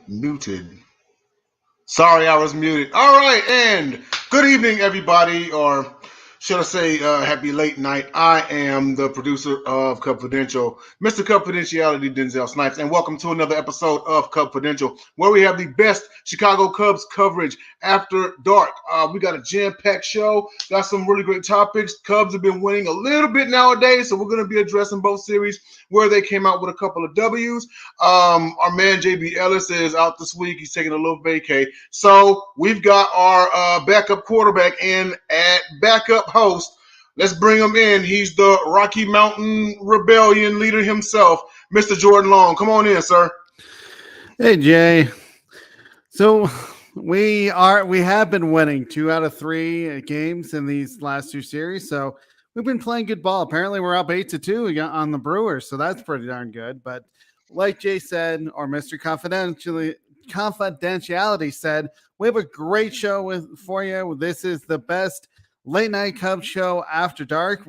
Muted. Sorry, I was muted. All right, and good evening, everybody, or should I say, happy late night. I am the producer of Cubfidential, Mr. Cubfidentiality, Denzel Snipes, and welcome to another episode of Cubfidential, where we have the best Chicago Cubs coverage after dark. We got a jam-packed show, got some really great topics. Cubs have been winning a little bit nowadays, so we're going to be addressing both series where they came out with a couple of W's. Our man JB Ellis is out this week. He's taking a little vacay. So we've got our backup quarterback in at backup host. Let's bring him in. He's the Rocky Mountain Rebellion leader himself, Mr. Jordan Long. Come on in, sir. Hey, Jay. So we have been winning 2 out of 3 games in these last 2 series. So we've been playing good ball. Apparently, we're up 8-2 on the Brewers, so that's pretty darn good. But like Jay said, or Mr. Confidentiality said, we have a great show for you. This is the best late night Cubs show after dark.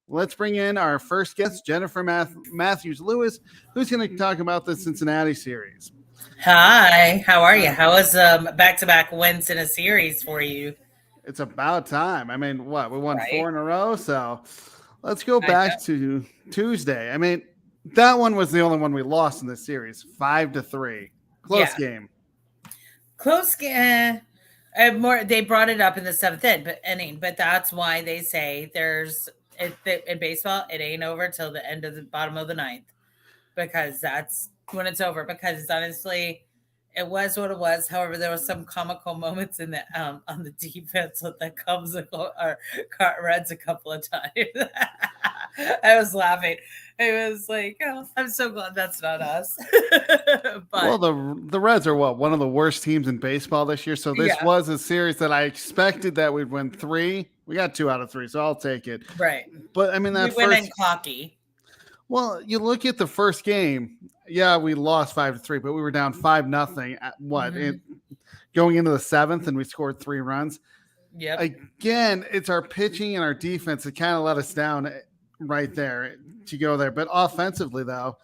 Let's bring in our first guest, Jennifer Matthews Lewis, who's going to talk about the Cincinnati series. Hi, how are you? How was back-to-back wins in a series for you? It's about time. I mean, what? We won 4 in a row, so let's go back to Tuesday. I mean, that one was the only one we lost in this series, 5-3. Close game. Close game. They brought it up in the 7th inning, but that's why they say in baseball, it ain't over till the end of the bottom of the 9th, because that's when it's over. Because honestly, it was what it was. However, there was some comical moments in the on the defense with the Cubs or Reds a couple of times. I was laughing. It was like, oh, I'm so glad that's not us. Well, the Reds are one of the worst teams in baseball this year. So this was a series that I expected that we'd win 3. We got 2 out of 3, so I'll take it. Right. But I mean, we went in cocky. Well, you look at the first game. Yeah, we lost 5-3, but we were down 5-0 at going into the 7th, and we scored 3 runs. Yep. Again, it's our pitching and our defense that kind of let us down right there to go there. But offensively, though,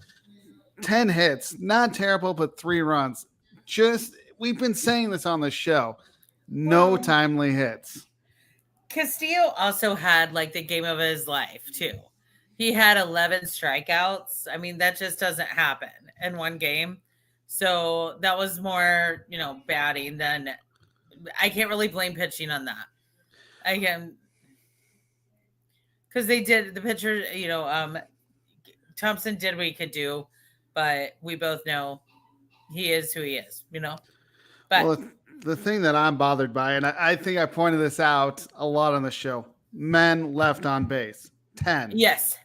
10 hits, not terrible, but 3 runs. We've been saying this on the show. No timely hits. Castillo also had like the game of his life too. He had 11 strikeouts. I mean, that just doesn't happen in one game. So that was more, batting than. I can't really blame pitching on that. Again, because they did the pitcher. Thompson did what he could do, but we both know he is who he is. But the thing that I'm bothered by, and I think I pointed this out a lot on the show, men left on base, 10. Yes.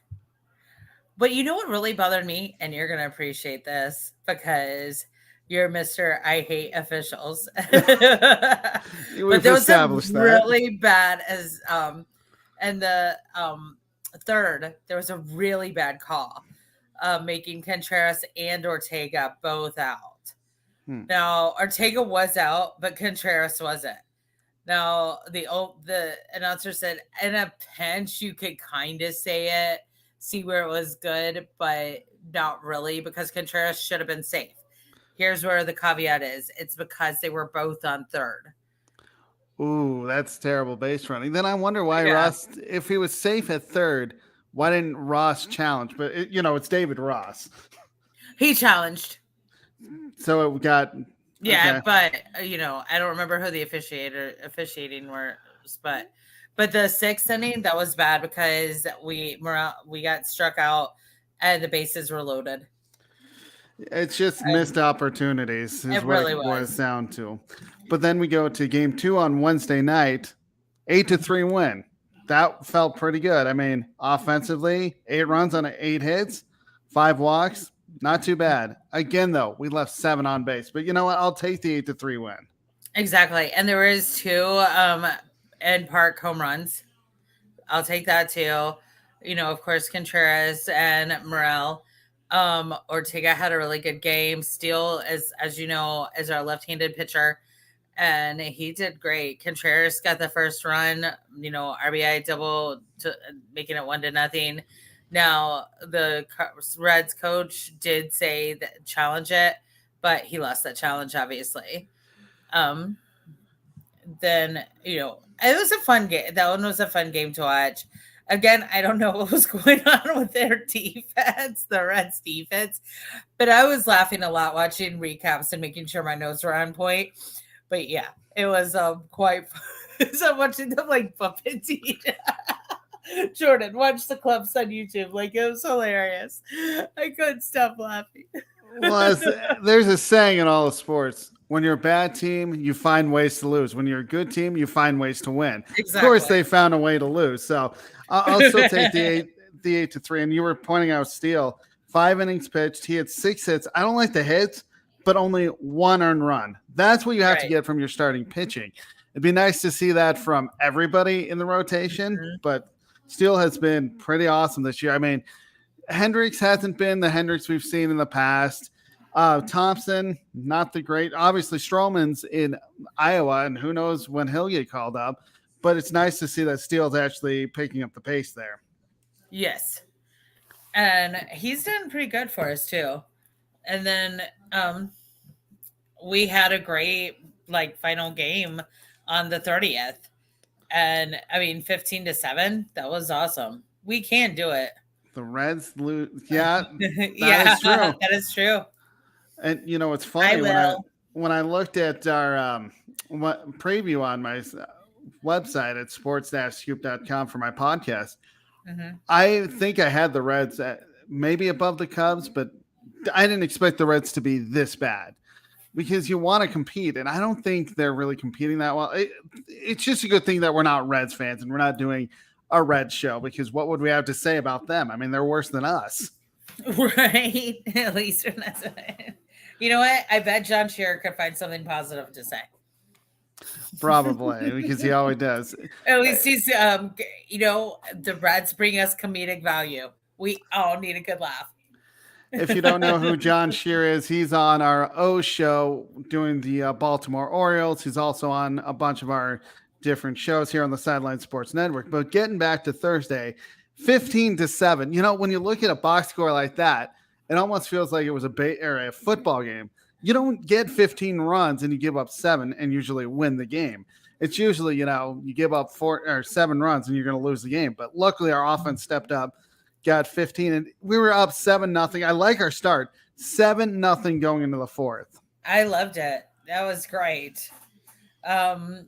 But you know what really bothered me? And you're going to appreciate this because you're Mr. I hate officials. But there was some really bad and the third, there was a really bad call making Contreras and Ortega both out. Now, Ortega was out, but Contreras wasn't. Now, the announcer said, in a pinch, you could kind of say it, see where it was good, but not really, because Contreras should have been safe. Here's where the caveat is. It's because they were both on third. Ooh, that's terrible base running. Then I wonder why Ross, if he was safe at third, why didn't Ross challenge? But, it's David Ross. He challenged. So it got... Yeah, okay. But, I don't remember who the officiating was, but the 6th inning, that was bad because we got struck out and the bases were loaded. It's just missed opportunities is what it boils down to. But then we go to game 2 on Wednesday night, 8-3 win. That felt pretty good. I mean, offensively, 8 runs on 8 hits, 5 walks. Not too bad. Again, though, we left 7 on base. But you know what? I'll take the 8-3 win. Exactly. And there was 2 end park home runs. I'll take that too. Of course, Contreras and Morel. Ortega had a really good game. Steele, as you know, is our left-handed pitcher. And he did great. Contreras got the first run, RBI double, making it 1-0. Now, the Reds coach did say that challenge it, but he lost that challenge, obviously. Then, it was a fun game. That one was a fun game to watch. Again, I don't know what was going on with their defense, the Reds defense, but I was laughing a lot watching recaps and making sure my notes were on point. But yeah, it was quite fun. So watching them like bump into each other. Jordan, watch the clubs on YouTube. Like, it was hilarious. I couldn't stop laughing. Well, there's a saying in all the sports. When you're a bad team, you find ways to lose. When you're a good team, you find ways to win. Exactly. Of course, they found a way to lose. So I'll still take the 8-3. And you were pointing out Steele, 5 innings pitched. He had 6 hits. I don't like the hits, but only 1 earned run. That's what you have to get from your starting pitching. It'd be nice to see that from everybody in the rotation, but Steele has been pretty awesome this year. I mean, Hendricks hasn't been the Hendricks we've seen in the past. Thompson, not the great. Obviously, Stroman's in Iowa, and who knows when he'll get called up. But it's nice to see that Steele's actually picking up the pace there. Yes. And he's done pretty good for us, too. And then we had a great, final game on the 30th. And, 15-7, that was awesome. We can do it. The Reds lose. Yeah, is true. That is true. And it's funny when I looked at our preview on my website at sports-scoop.com for my podcast, I think I had the Reds at maybe above the Cubs, but I didn't expect the Reds to be this bad because you want to compete, and I don't think they're really competing that well. It's just a good thing that we're not Reds fans and we're not doing a Reds show, because what would we have to say about them? I mean, they're worse than us. Right. At least we're not. You know what? I bet John Shearer could find something positive to say. Probably, because he always does. At least he's, the Reds bring us comedic value. We all need a good laugh. If you don't know who John Shearer is, he's on our O show doing the Baltimore Orioles. He's also on a bunch of our different shows here on the Sideline Sports Network. But getting back to Thursday, 15-7. When you look at a box score like that, it almost feels like it was a football game. You don't get 15 runs and you give up 7 and usually win the game. It's usually, you give up 4 or 7 runs and you're going to lose the game. But luckily our offense stepped up, got 15, and we were up 7-0. I like our start. 7-0 going into the 4th. I loved it. That was great. And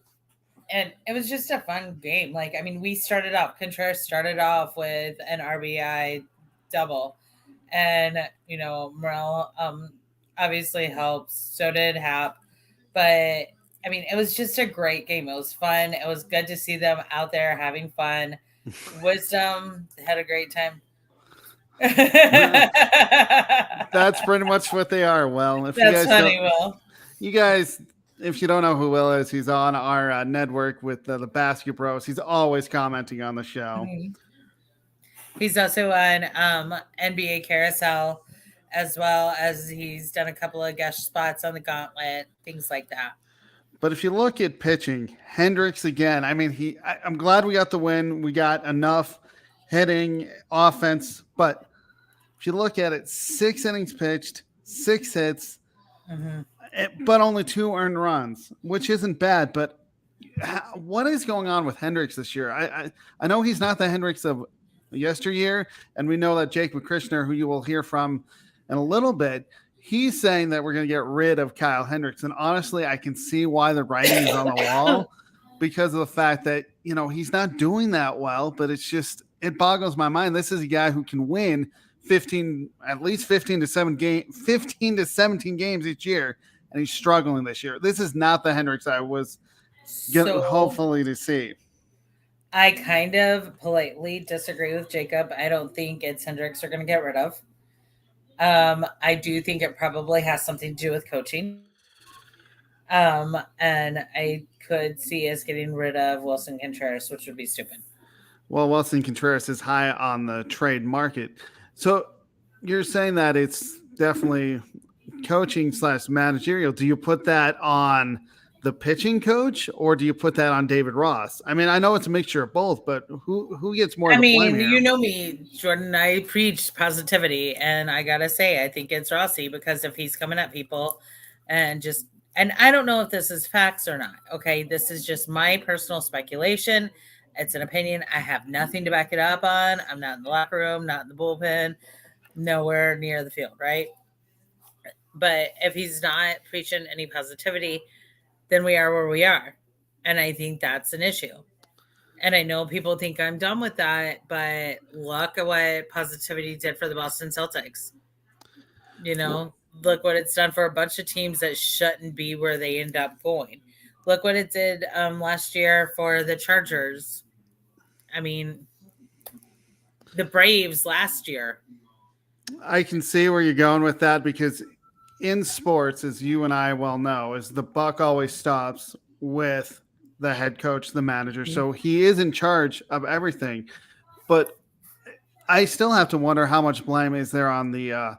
it was just a fun game. Contreras started off with an RBI double. And, Morel obviously helps. So did Hap. But, it was just a great game. It was fun. It was good to see them out there having fun. Wisdom had a great time. That's pretty much what they are. Well, if you guys if you don't know who Will is, he's on our network with the Basket Bros. He's always commenting on the show. Mm-hmm. He's also on NBA Carousel, as well as he's done a couple of guest spots on the Gauntlet, things like that. But if you look at pitching, Hendricks again, I'm glad we got the win. We got enough hitting, offense. But if you look at it, 6 innings pitched, 6 hits, but only 2 earned runs, which isn't bad. But what is going on with Hendricks this year? I know he's not the Hendricks of yesteryear, and we know that Jacob Christner, who you will hear from in a little bit, he's saying that we're going to get rid of Kyle Hendricks. And honestly, I can see why the writing is on the wall, because of the fact that, he's not doing that well, but it boggles my mind. This is a guy who can win at least 15 to 17 games each year, and he's struggling this year. This is not the Hendricks I was hopefully to see. I kind of politely disagree with Jacob. I don't think it's Hendricks they're going to get rid of. I do think it probably has something to do with coaching. And I could see us getting rid of Wilson Contreras, which would be stupid. Well, Wilson Contreras is high on the trade market. So you're saying that it's definitely coaching /managerial. Do you put that on the pitching coach, or do you put that on David Ross? I mean, I know it's a mixture of both, but who gets more of the blame here? You know me, Jordan. I preach positivity, and I gotta say, I think it's Rossi, because if he's coming at people and I don't know if this is facts or not. Okay, this is just my personal speculation. It's an opinion. I have nothing to back it up on. I'm not in the locker room, not in the bullpen, nowhere near the field, right? But if he's not preaching any positivity, then we are where we are. And I think that's an issue. And I know people think I'm done with that, but look at what positivity did for the Boston Celtics. Look what it's done for a bunch of teams that shouldn't be where they end up going. Look what it did last year for the Chargers. I mean, the Braves last year. I can see where you're going with that, because in sports, as you and I well know, is the buck always stops with the head coach, the manager. So he is in charge of everything. But I still have to wonder how much blame is there on the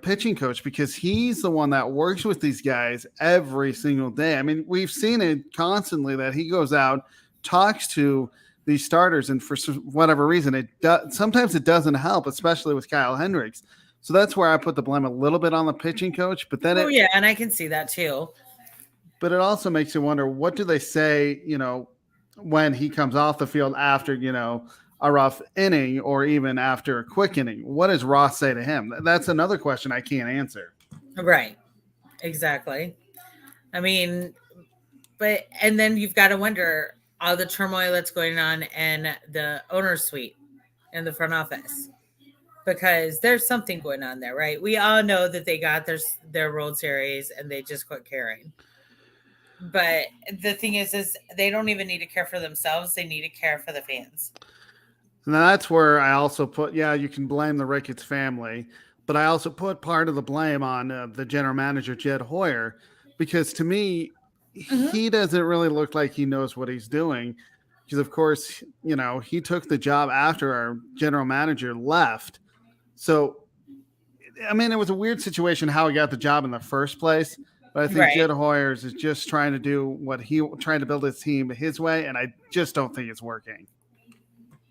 pitching coach, because he's the one that works with these guys every single day. I mean, we've seen it constantly that he goes out, talks to these starters, and for whatever reason, sometimes it doesn't help, especially with Kyle Hendricks. So that's where I put the blame a little bit on the pitching coach. But then and I can see that too. But it also makes you wonder, what do they say, when he comes off the field after, a rough inning, or even after a quick inning? What does Ross say to him? That's another question I can't answer. Right. Exactly. I mean, and then you've got to wonder all the turmoil that's going on in the owner's suite in the front office, because there's something going on there, right? We all know that they got their World Series and they just quit caring. But the thing is they don't even need to care for themselves. They need to care for the fans. And that's where I also put, you can blame the Ricketts family, but I also put part of the blame on the general manager, Jed Hoyer, because to me, he doesn't really look like he knows what he's doing. Because, of course, he took the job after our general manager left. So, I mean, it was a weird situation how he got the job in the first place. But I think Jed Hoyers is just trying to do trying to build his team his way, and I just don't think it's working.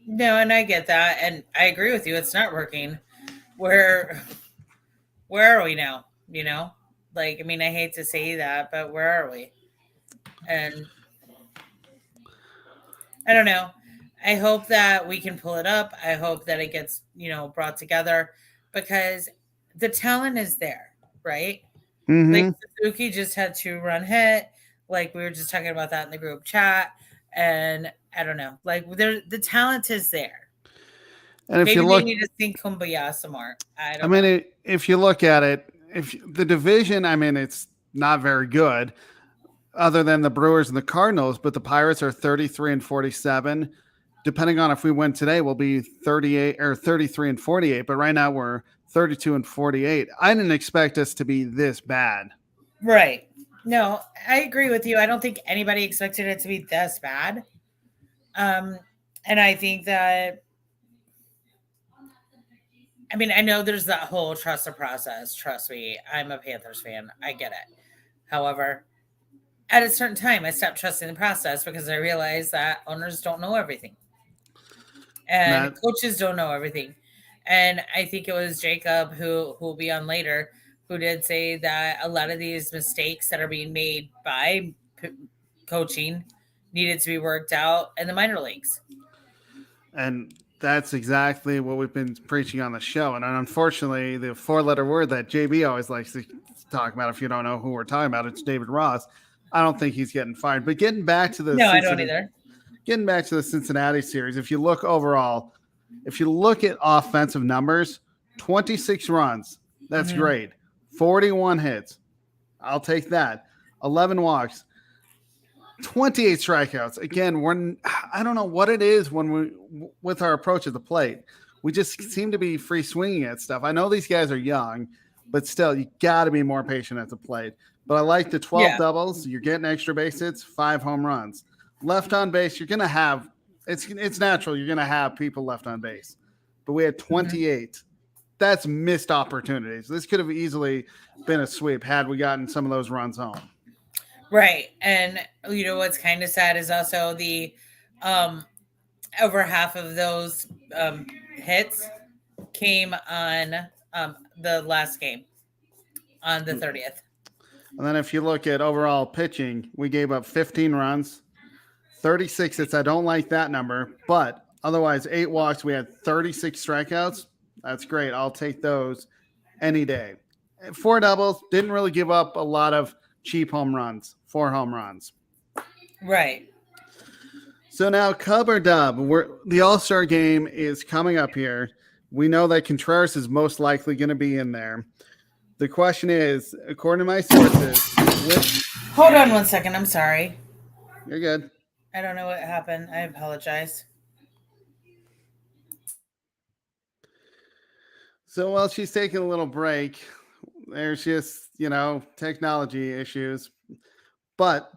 No, and I get that, and I agree with you. It's not working. Where are we now? I mean, I hate to say that, but where are we? And I don't know. I hope that we can pull it up. I hope that it gets, brought together, because the talent is there, right? Mm-hmm. Like Suzuki just had 2-run hit. Like we were just talking about that in the group chat. And I don't know, like the talent is there. And if they need to think Kumbaya some more. I mean, if you look at it, if the division, I mean, it's not very good other than the Brewers and the Cardinals, but the Pirates are 33-47. Depending on if we win today, we'll be 38 or 33-48. But right now we're 32-48. I didn't expect us to be this bad. Right. No, I agree with you. I don't think anybody expected it to be this bad. And I think that, I mean, I know there's that whole trust the process. Trust me, I'm a Panthers fan. I get it. However, at a certain time, I stopped trusting the process because I realized that owners don't know everything. And coaches don't know everything. And I think it was Jacob, who will be on later, who did say that a lot of these mistakes that are being made by coaching needed to be worked out in the minor leagues. And that's exactly what we've been preaching on the show. And unfortunately, the 4-letter word that JB always likes to talk about, if you don't know who we're talking about, it's David Ross. I don't think he's getting fired. But getting back to the I don't either. Getting back to the Cincinnati series, if you look overall, if you look at offensive numbers, 26 runs, that's great. 41 hits, I'll take that. 11 walks, 28 strikeouts. Again, I don't know what it is with our approach at the plate. We just seem to be free swinging at stuff. I know these guys are young, but still, you got to be more patient at the plate. But I like the 12 doubles. You're getting extra base hits, 5 home runs. Left on base, you're going to have it's natural. You're going to have people left on base. But we had 28. That's missed opportunities. This could have easily been a sweep had we gotten some of those runs home. Right. And what's kind of sad is also the over half of those hits came on the last game on the 30th. And then if you look at overall pitching, we gave up 15 runs, 36 hits. I don't like that number, but otherwise 8 walks. We had 36 strikeouts. That's great. I'll take those any day. 4 doubles. Didn't really give up a lot of cheap home runs. 4 home runs. Right. So now Cub or Dub, the All-Star game is coming up here. We know that Contreras is most likely going to be in there. The question is, according to my sources... Hold on one second. I'm sorry. You're good. I don't know what happened. I apologize. So while she's taking a little break, there's just, technology issues. But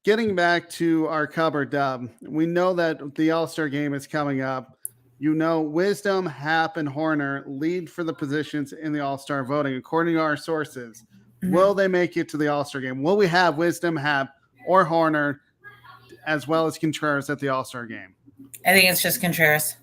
getting back to our Cub or Dub, we know that the All-Star game is coming up. Wisdom, Hap, and Horner lead for the positions in the All-Star voting. According to our sources, will they make it to the All-Star game? Will we have Wisdom, Hap, or Horner, as well as Contreras at the All-Star game? I think it's just Contreras.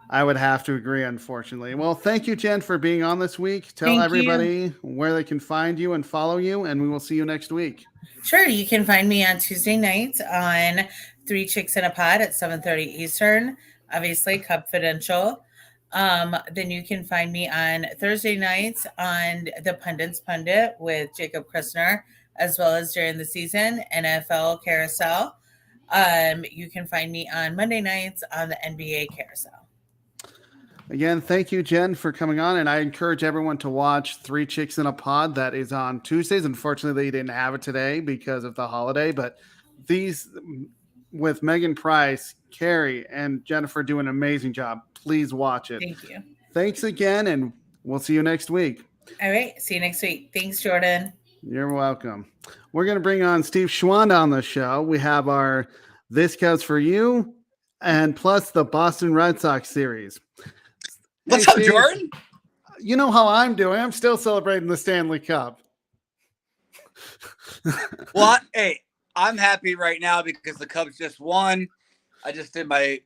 I would have to agree, unfortunately. Well, thank you, Jen, for being on this week. Tell everybody where they can find you and follow you, and we will see you next week. Sure. You can find me on Tuesday nights on 3 Chicks in a Pod at 7:30 Eastern, obviously Cubfidential. Then you can find me on Thursday nights on the Pundits Pundit with Jacob Christner, as well as during the season, NFL Carousel. You can find me on Monday nights on the NBA Carousel. Again, thank you, Jen, for coming on. And I encourage everyone to watch 3 Chicks in a Pod. That is on Tuesdays. Unfortunately, they didn't have it today because of the holiday. But these, with Megan Price, Carrie, and Jennifer, do an amazing job. Please watch it. Thank you. Thanks again, and we'll see you next week. All right. See you next week. Thanks, Jordan. You're welcome. We're going to bring on Steve Schwanda on the show. We have our This Cubs for You, and plus the Boston Red Sox series. What's up, Jordan? You know how I'm doing. I'm still celebrating the Stanley Cup. Well, hey, I'm happy right now because the Cubs just won. I just did my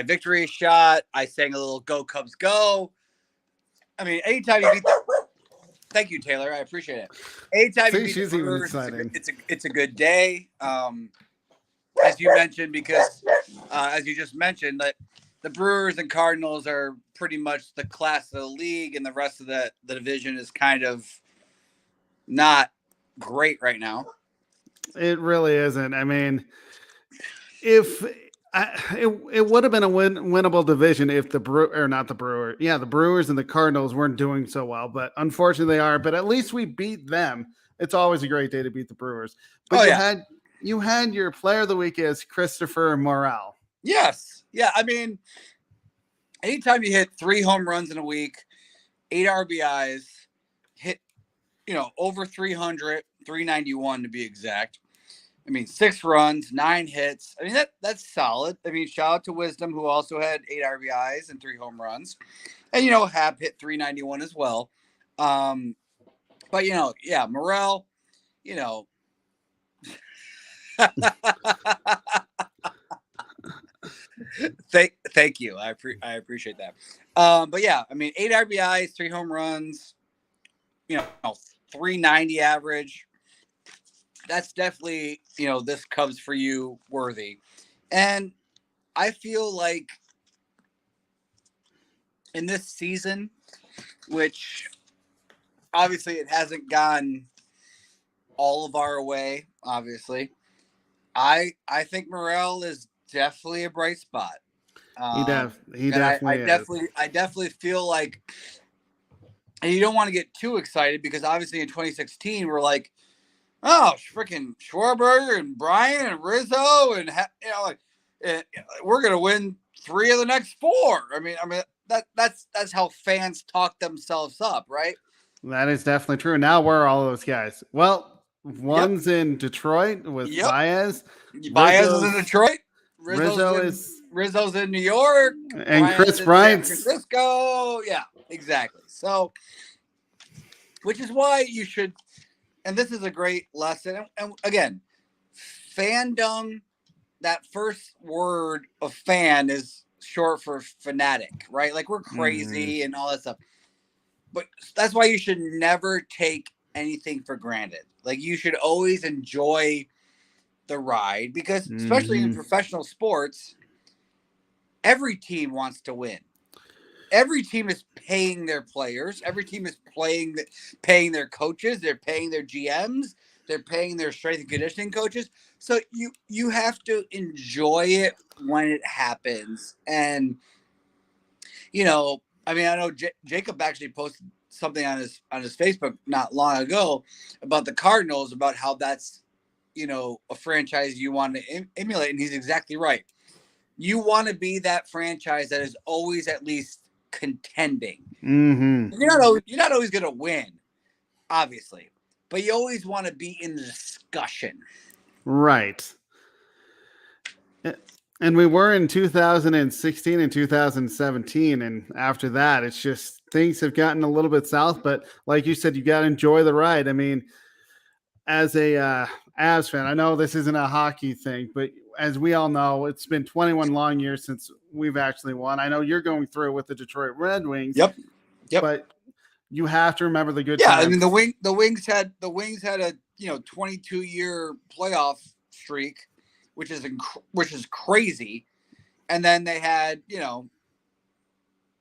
victory shot. I sang a little "Go Cubs Go." I mean, anytime you beat thank you, Taylor. I appreciate it. Anytime you beat the Brewers, it's a good day. As you mentioned, because as you just mentioned, that the Brewers and Cardinals are pretty much the class of the league, and the rest of the division is kind of not great right now. It really isn't. I mean, it would have been a winnable division if the Brewers and the Cardinals weren't doing so well, but unfortunately they are. But at least we beat them. It's always a great day to beat the Brewers. But you had your player of the week as Christopher Morel. Yes. Yeah. I mean, anytime you hit 3 home runs in a week, 8 RBIs, hit, over 300, 391 to be exact. I mean, 6 runs, 9 hits. I mean, that's solid. I mean, shout out to Wisdom, who also had 8 RBIs and 3 home runs. And, Hap hit 391 as well. But, Morel, Thank you. I appreciate that. But yeah, I mean, 8 RBIs, 3 home runs, 390 average. That's definitely, this Cubs for you worthy. And I feel like in this season, which obviously it hasn't gone all of our way, obviously, I think Morel is definitely a bright spot. He definitely is. I definitely feel like, and you don't want to get too excited because obviously in 2016 we're like, oh, freaking Schwarber and Brian and Rizzo and we're gonna win 3 of the next 4. I mean that's how fans talk themselves up, right? That is definitely true. Now where are all those guys? Well, one's in Detroit with Baez. Baez is in Detroit. Rizzo's in New York, and Chris Bryant's in San Francisco. Yeah, exactly. So, which is why you should and this is a great lesson. And again, fandom, that first word of fan is short for fanatic, right? Like we're crazy and all that stuff. But that's why you should never take anything for granted. Like you should always enjoy the ride because especially in professional sports, every team wants to win. Every team is paying their players. Every team is paying their coaches. They're paying their GMs. They're paying their strength and conditioning coaches. So you have to enjoy it when it happens. And, you know, I mean, I know Jacob actually posted something on his Facebook not long ago about the Cardinals, about how that's, you know, a franchise you want to emulate. And he's exactly right. You want to be that franchise that is always at least contending. You're not always going to win, obviously, but you always want to be in the discussion. Right. And we were in 2016 and 2017. And after that, it's just things have gotten a little bit south. But like you said, you got to enjoy the ride. I mean, as a Avs fan, I know this isn't a hockey thing, but as we all know, it's been 21 long years since we've actually won. I know you're going through it with the Detroit Red Wings. Yep. But you have to remember the good times. times. I mean, the Wings had a 22-year playoff streak, which is crazy, and then they had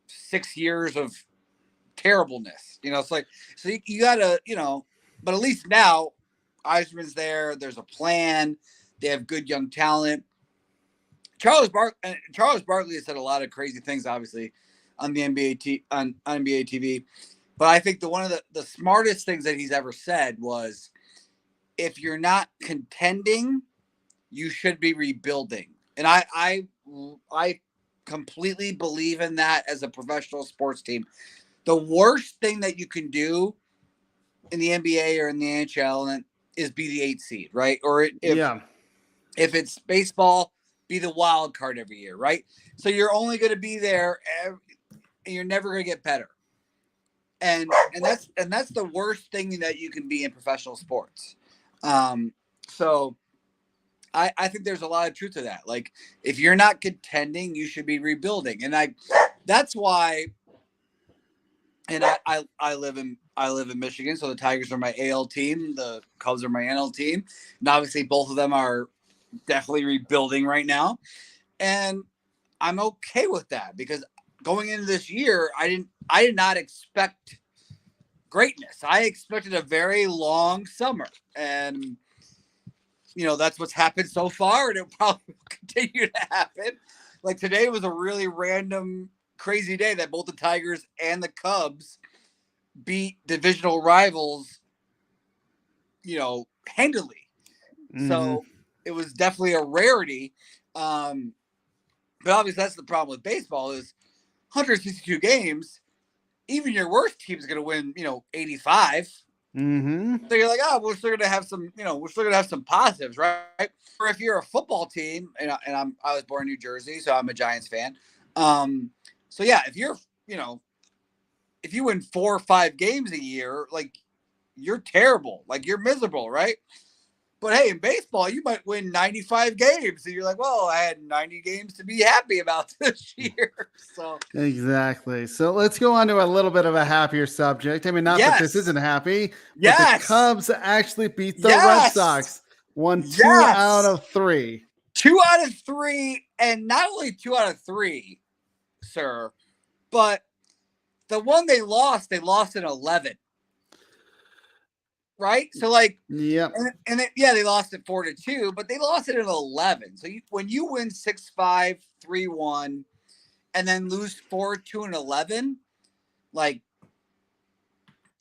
6 years of terribleness. It's like, so you gotta but at least now Eisman's there. There's a plan. They have good young talent. Charles Barkley has said a lot of crazy things, obviously, on the NBA TV. But I think one of the smartest things that he's ever said was, if you're not contending, you should be rebuilding. And I completely believe in that as a professional sports team. The worst thing that you can do in the NBA or in the NHL is be the 8th seed, right? Or if it's baseball, be the wild card every year, right? So you're only going to be there, and you're never going to get better. And that's the worst thing that you can be in professional sports. So I think there's a lot of truth to that. Like, if you're not contending, you should be rebuilding. And that's why. And I live in Michigan, so the Tigers are my AL team, the Cubs are my NL team, and obviously both of them are definitely rebuilding right now, and I'm okay with that because going into this year, I did not expect greatness. I expected a very long summer, and that's what's happened so far, and it probably will continue to happen. Like, today was a really random, crazy day that both the Tigers and the Cubs beat divisional rivals, handily. So it was definitely a rarity. But obviously that's the problem with baseball is 162 games. Even your worst team is going to win, 85. So you're like, we're still going to have some, we're still going to have some positives, right? Or if you're a football team, and I was born in New Jersey, so I'm a Giants fan. So yeah, if you're, if you win 4 or 5 games a year, like, you're terrible, like, you're miserable, right? But hey, in baseball, you might win 95 games, and you're like, well, I had 90 games to be happy about this year. So exactly. So let's go on to a little bit of a happier subject. I mean, not that this isn't happy, but the Cubs actually beat the Red Sox. Won 2 out of 3. 2 out of 3, and not only 2 out of 3, sir, but the one they lost in 11. Right? So, like, yeah. And they lost it 4-2, but they lost it in 11. So when you win 6-5, 3-1, and then lose 4-2 and 11, like,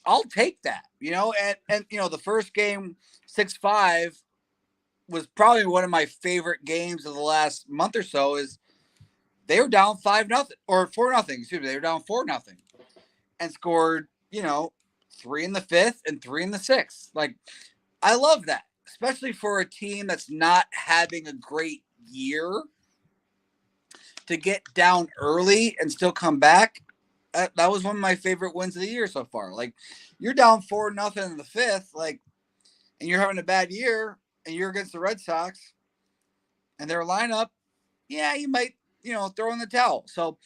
I'll take that, and the first game, 6-5, was probably one of my favorite games of the last month or so. Is they were down 5-0 or 4-0. Excuse me, they were down 4-0 and scored, 3 in the 5th and 3 in the 6th. Like, I love that, especially for a team that's not having a great year, to get down early and still come back. That was one of my favorite wins of the year so far. Like, you're down 4-0 in the 5th. Like, and you're having a bad year and you're against the Red Sox and their lineup, yeah, you might, throw in the towel. So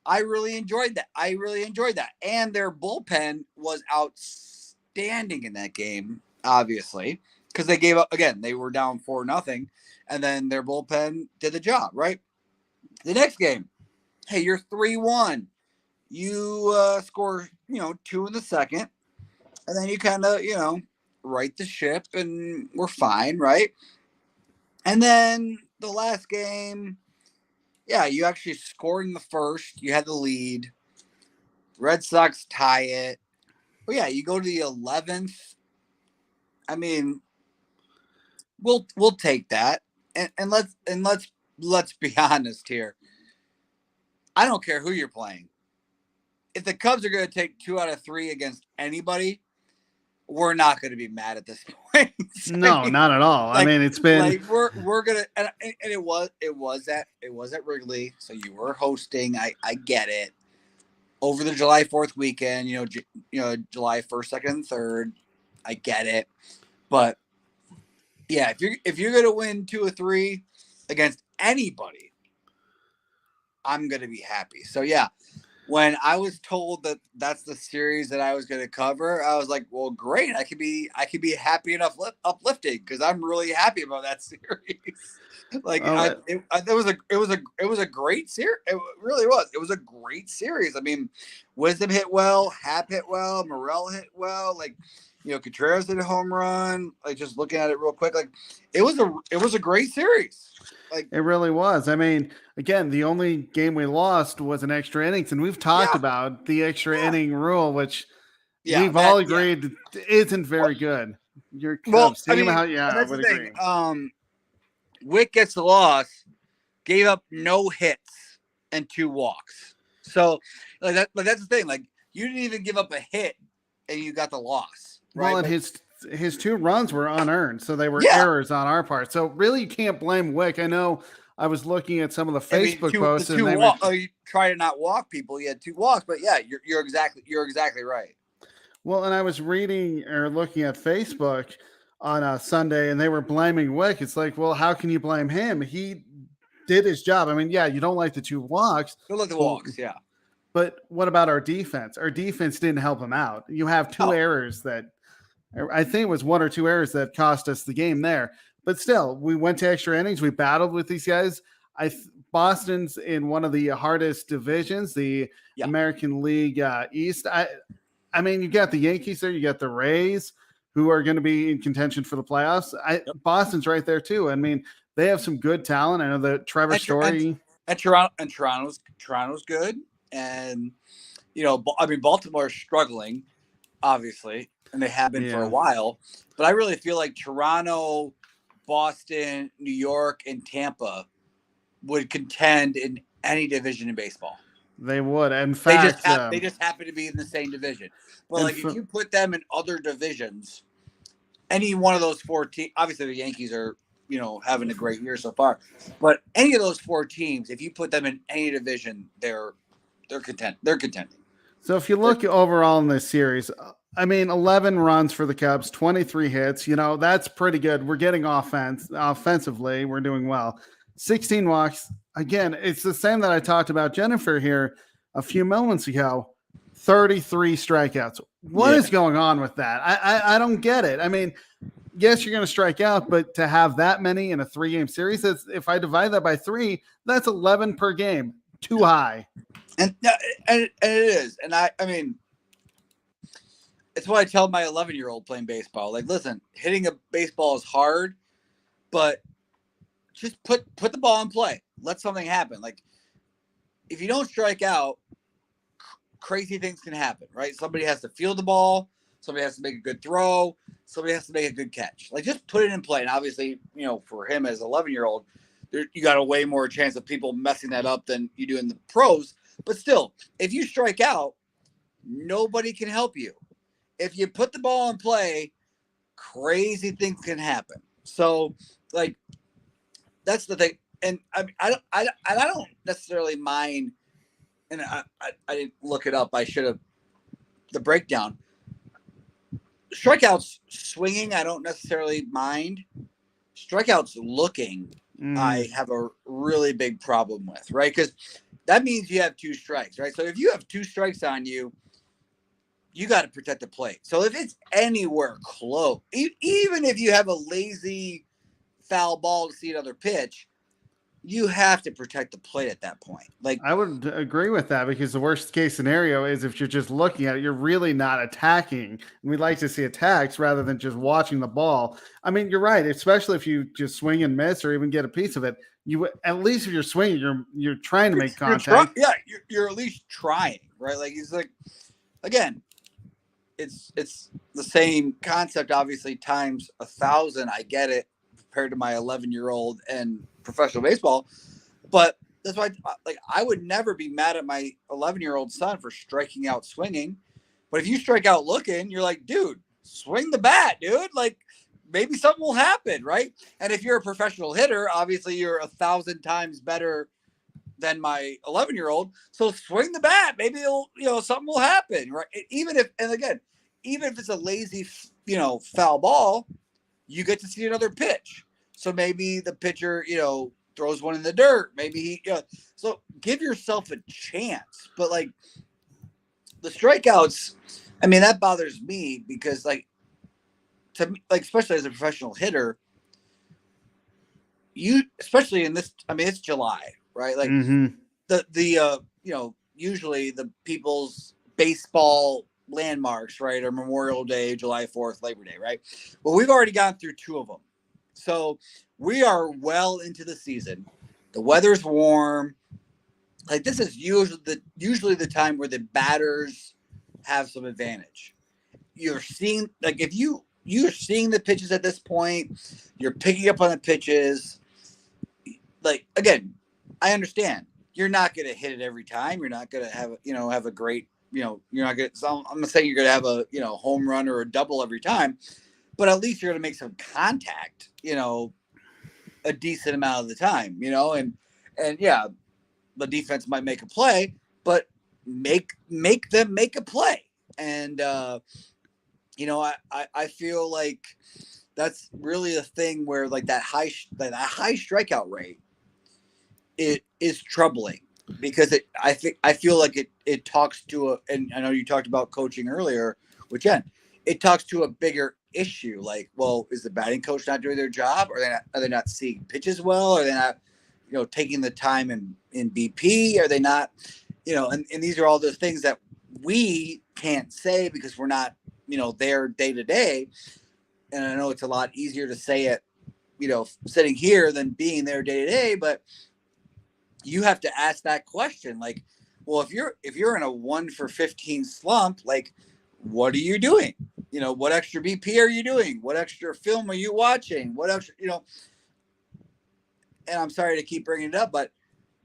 I really enjoyed that. And their bullpen was outstanding in that game, obviously, because they gave up again. They were down 4-0, and then their bullpen did the job, right? The next game, hey, you're 3-1. You score, 2 in the second, and then you kind of, right the ship, and we're fine, right? And then the last game, yeah, you actually scored in the first. You had the lead. Red Sox tie it. But yeah, you go to the 11th. I mean, we'll take that. And let's be honest here. I don't care who you're playing. If the Cubs are going to take 2 out of 3 against anybody, we're not going to be mad at this point. No, not at all. I mean, it's been like we're gonna and it was at Wrigley, so you were hosting. I get it. Over the July 4th weekend, July 1st, 2nd, and 3rd, I get it. But yeah, if you're gonna win 2 or 3 against anybody, I'm gonna be happy. So yeah. When I was told that that's the series that I was going to cover, I was like, "Well, great! I could be happy and uplifting because I'm really happy about that series." It was a great series. It really was. It was a great series. I mean, Wisdom hit well, Hap hit well, Morel hit well. Contreras hit a home run. Just looking at it real quick, it was a great series. It really was. I mean, again, the only game we lost was an extra innings, and we've talked about the extra inning rule, which we've all agreed isn't very good. Your Cubs, that's the thing. Wick gets the loss, gave up no hits and 2 walks. So that's the thing. You didn't even give up a hit, and you got the loss. Right? Well, and his 2 runs were unearned, so they were errors on our part. So really, you can't blame Wick. I know I was looking at some of the Facebook posts, and you try to not walk people. You had 2 walks, but yeah, you're exactly right. Well, and I was reading or looking at Facebook on a Sunday, and they were blaming Wick. It's like, well, how can you blame him? He did his job. I mean, yeah, you don't like the 2 walks. Don't like the walks, yeah. But what about our defense? Our defense didn't help him out. You have 2 errors that. I think it was 1 or 2 errors that cost us the game there. But still, we went to extra innings. We battled with these guys. Boston's in one of the hardest divisions, the American League East. I mean, you got the Yankees there. You got the Rays, who are going to be in contention for the playoffs. Boston's right there, too. I mean, they have some good talent. I know that Trevor Story. And Toronto's good. And, Baltimore's struggling, obviously. And they have been for a while. But I really feel like Toronto, Boston, New York, and Tampa would contend in any division in baseball. They would. In fact, they just happen to be in the same division. But if you put them in other divisions, any one of those 4 teams, obviously the Yankees are, having a great year so far. But any of those 4 teams, if you put them in any division, they're contending. So if you look overall in this series, I mean, 11 runs for the Cubs, 23 hits. That's pretty good. We're getting offensively. We're doing well. 16 walks. Again, it's the same that I talked about Jennifer here a few moments ago. 33 strikeouts. What is going on with that? I don't get it. I mean, yes, you're going to strike out, but to have that many in a 3-game series, if I divide that by 3, that's 11 per game. Too high. And it is. And I mean, it's what I tell my 11-year-old playing baseball. Listen, hitting a baseball is hard, but just put the ball in play. Let something happen. If you don't strike out, crazy things can happen, right? Somebody has to field the ball. Somebody has to make a good throw. Somebody has to make a good catch. Just put it in play. And obviously, for him as an 11-year-old, you got a way more chance of people messing that up than you do in the pros. But still, if you strike out, nobody can help you. If you put the ball in play, crazy things can happen. So, that's the thing. And I don't necessarily mind. And I didn't look it up. I should have the breakdown. strikeouts swinging, I don't necessarily mind. Strikeouts looking, I have a really big problem with, right? Because that means you have 2 strikes, right? So if you have 2 strikes on you, you got to protect the plate. So if it's anywhere close, even if you have a lazy foul ball to see another pitch, you have to protect the plate at that point. Like, I would agree with that, because the worst case scenario is if you're just looking at it, you're really not attacking. And we'd like to see attacks rather than just watching the ball. I mean, you're right, especially if you just swing and miss or even get a piece of it. You, at least if you're swinging, you're trying to make contact. You're at least trying, right? Like, he's like, again, it's the same concept, obviously, times 1,000. I get it, compared to my 11-year-old and professional baseball, but that's why, like, I would never be mad at my 11-year-old son for striking out swinging. But if you strike out looking, you're like, dude, swing the bat, dude. Like, maybe something will happen, right? And if you're a professional hitter, obviously you're 1,000 times better than my 11-year-old. So swing the bat. Maybe it'll, something will happen, right? Even if it's a lazy, foul ball, you get to see another pitch. So maybe the pitcher, throws one in the dirt. Maybe so give yourself a chance. But like the strikeouts, I mean, that bothers me because, like, to me, like, especially as a professional hitter, especially in this, I mean, it's July, right? Like usually the people's baseball landmarks, right, are Memorial Day, July 4th, Labor Day, right? Well, we've already gone through 2 of them. So we are well into the season. The weather's warm. Like, this is usually the time where the batters have some advantage. You're seeing, like, if you're seeing the pitches at this point, you're picking up on the pitches. Like, again, I understand you're not going to hit it every time. You're not going to have a great, you're not going to, so I'm not saying you're going to have a, home run or a double every time, but at least you're going to make some contact, a decent amount of the time, and yeah, the defense might make a play, but make them make a play. And, I feel like that's really a thing where, like, that high strikeout rate, it is troubling because I feel like it talks to and I know you talked about coaching earlier with Jen. It talks to a bigger issue. Like, well, is the batting coach not doing their job? Are they not seeing pitches well? Are they not, taking the time in BP? Are they not, and these are all the things that we can't say because we're not, there day to day. And I know it's a lot easier to say it, sitting here than being there day to day, but you have to ask that question. Like, well, if you're in a 1 for 15 slump, like, what are you doing? What extra BP are you doing? What extra film are you watching? What extra, and I'm sorry to keep bringing it up, but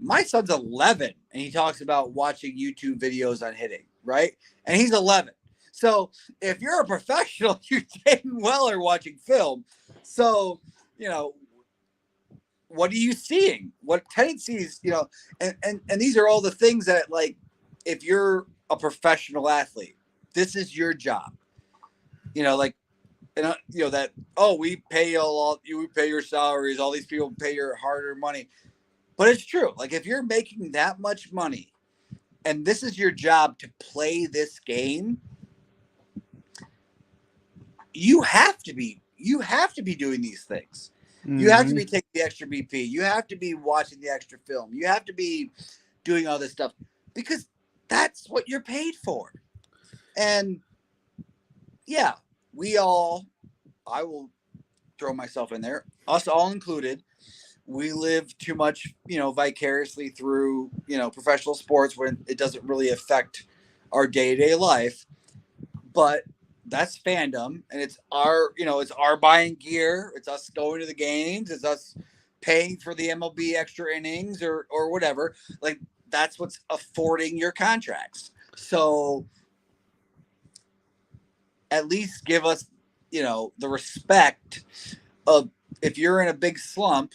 my son's 11 and he talks about watching YouTube videos on hitting, right? And he's 11. So if you're a professional, you're getting well or watching film. So, what are you seeing? What tendencies, and these are all the things that, like, if you're a professional athlete, this is your job, that, we pay we pay your salaries. All these people pay your hard-earned money, but it's true. Like, if you're making that much money and this is your job to play this game, you have to be doing these things. Mm-hmm. You have to be taking the extra BP. You have to be watching the extra film. You have to be doing all this stuff because that's what you're paid for. And yeah, I will throw myself in there, us all included. We live too much, vicariously through, professional sports when it doesn't really affect our day-to-day life. But that's fandom, and it's our buying gear. It's us going to the games. It's us paying for the MLB extra innings or whatever. Like, that's what's affording your contracts. So at least give us, the respect of, if you're in a big slump,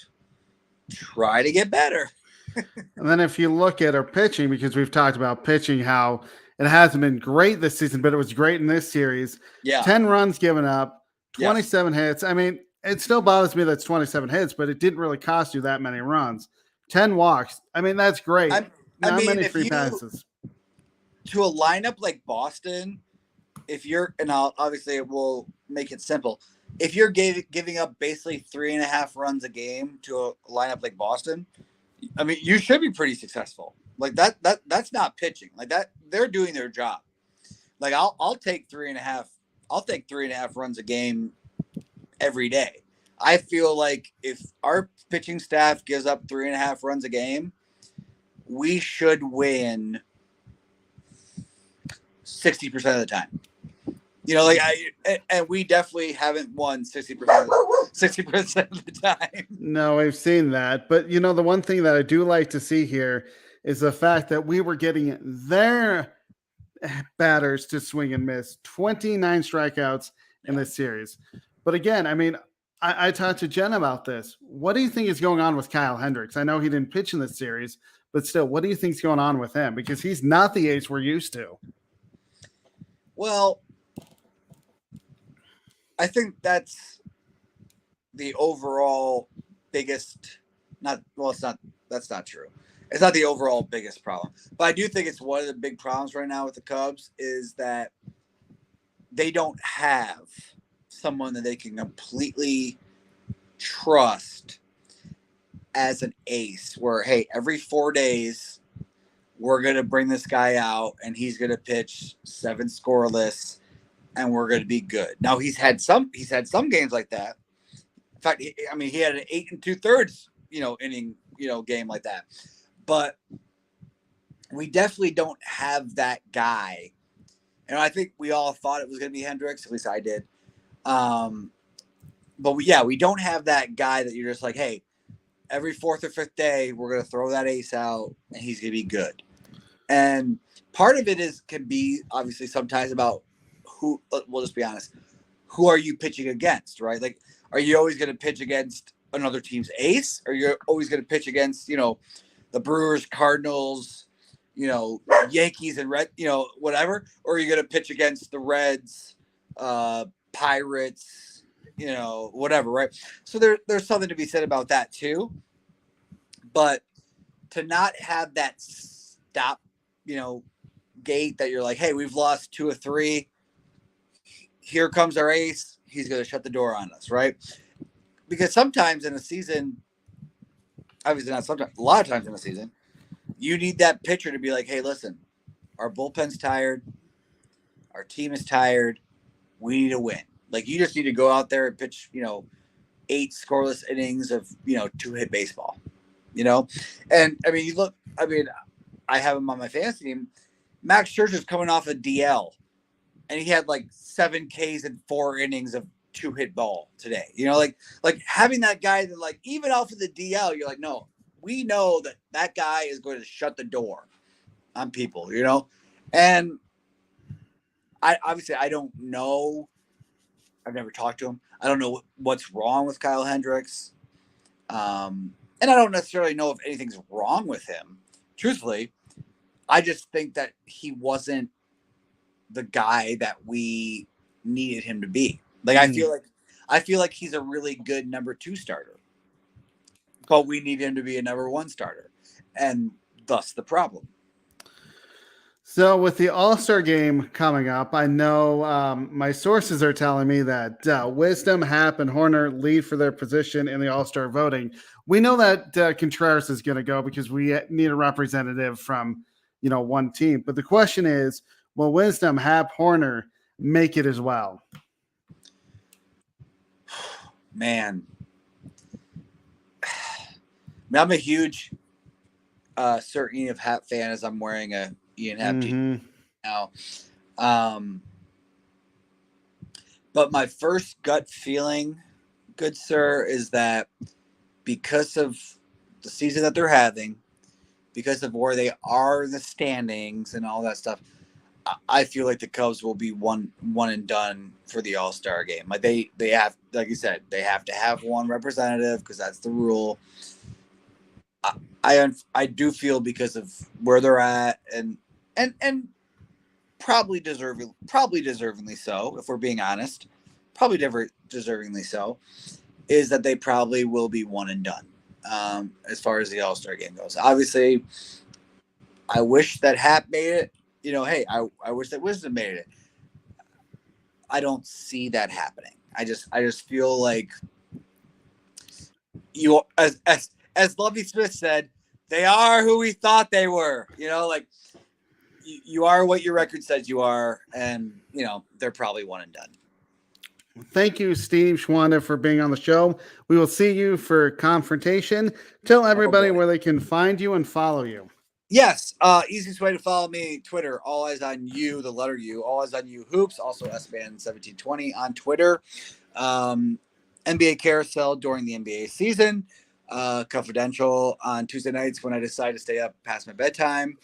try to get better. And then if you look at our pitching, because we've talked about pitching, how It hasn't been great this season, but it was great in this series. Yeah. 10 runs given up, 27 hits. I mean, it still bothers me that's 27 hits, but it didn't really cost you that many runs. 10 walks. I mean, that's great. Not many free passes. To a lineup like Boston, if you're, and obviously it will make it simple. If you're giving up basically 3.5 runs a game to a lineup like Boston, I mean, you should be pretty successful. Like that's not pitching. Like that, they're doing their job. Like I'll take 3.5. I'll take 3.5 runs a game every day. I feel like if our pitching staff gives up 3.5 runs a game, we should win 60% of the time. You know, like and we definitely haven't won 60% of the time. No, I've seen that. But you know, the one thing that I do like to see here is the fact that we were getting their batters to swing and miss. 29 strikeouts in this series. But again, I mean, I talked to Jenn about this. What do you think is going on with Kyle Hendricks? I know he didn't pitch in this series, but still, what do you think is going on with him? Because he's not the ace we're used to. Well, I think that's the overall biggest, that's not true. It's not the overall biggest problem. But I do think it's one of the big problems right now with the Cubs is that they don't have someone that they can completely trust as an ace where, hey, every 4 days we're going to bring this guy out and he's going to pitch 7 scoreless and we're going to be good. Now he's had some games like that. In fact, he had an 8 2/3, inning, game like that. But we definitely don't have that guy. And I think we all thought it was going to be Hendricks. At least I did. But we don't have that guy that you're just like, hey, every 4th or 5th day, we're going to throw that ace out and he's going to be good. And part of it can be obviously sometimes about who, we'll just be honest, who are you pitching against, right? Like, are you always going to pitch against another team's ace? Or you're always going to pitch against, the Brewers, Cardinals, Yankees and Red, whatever? Or are you going to pitch against the Reds, Pirates, whatever, right? So there's something to be said about that too. But to not have that stop, gate that you're like, hey, we've lost 2 or 3. Here comes our ace. He's going to shut the door on us, right? Because sometimes in a season, obviously not sometimes, a lot of times in a season, you need that pitcher to be like, hey, listen, our bullpen's tired. Our team is tired. We need to win. Like, you just need to go out there and pitch, 8 scoreless innings of, 2-hit baseball, And, I have him on my fantasy team. Max Scherzer's coming off a DL, and he had like 7 Ks in 4 innings of 2-hit ball today. Like having that guy that, like, even off of the DL, you're like, no, we know that guy is going to shut the door on people, And I don't know. I've never talked to him. I don't know what's wrong with Kyle Hendricks. And I don't necessarily know if anything's wrong with him. Truthfully, I just think that he wasn't the guy that we needed him to be. Like, I feel like he's a really good number 2 starter, but we need him to be a number 1 starter, and thus the problem. So with the All-Star game coming up, I know my sources are telling me that Wisdom, Happ, and Horner lead for their position in the All-Star voting. We know that Contreras is going to go because we need a representative from, one team. But the question is, will Wisdom, Happ, Horner make it as well? Man. I'm a huge Sir Ian of Happ fan, as I'm wearing a Ian Happ t-shirt now. But my first gut feeling, good sir, is that because of the season that they're having, because of where they are in the standings and all that stuff, I feel like the Cubs will be one and done for the All-Star game. Like they have, like you said, they have to have one representative because that's the rule. I do feel because of where they're at and probably deservingly so, if we're being honest, probably deservingly so, is that they probably will be one and done as far as the All-Star game goes. Obviously, I wish that Hap made it. Hey, I wish that Wisdom made it. I don't see that happening. I just feel like you, as Lovey Smith said, they are who we thought they were. Like you are what your record says you are, and they're probably one and done. Thank you, Steve Schwanda, for being on the show. We will see you for Confrontation. Tell everybody where they can find you and follow you. Yes. Easiest way to follow me, Twitter, All Eyes on You, the letter U, All Eyes on You Hoops, also SBAN1720 on Twitter. NBA Carousel during the NBA season. Cubfidential on Tuesday nights when I decide to stay up past my bedtime.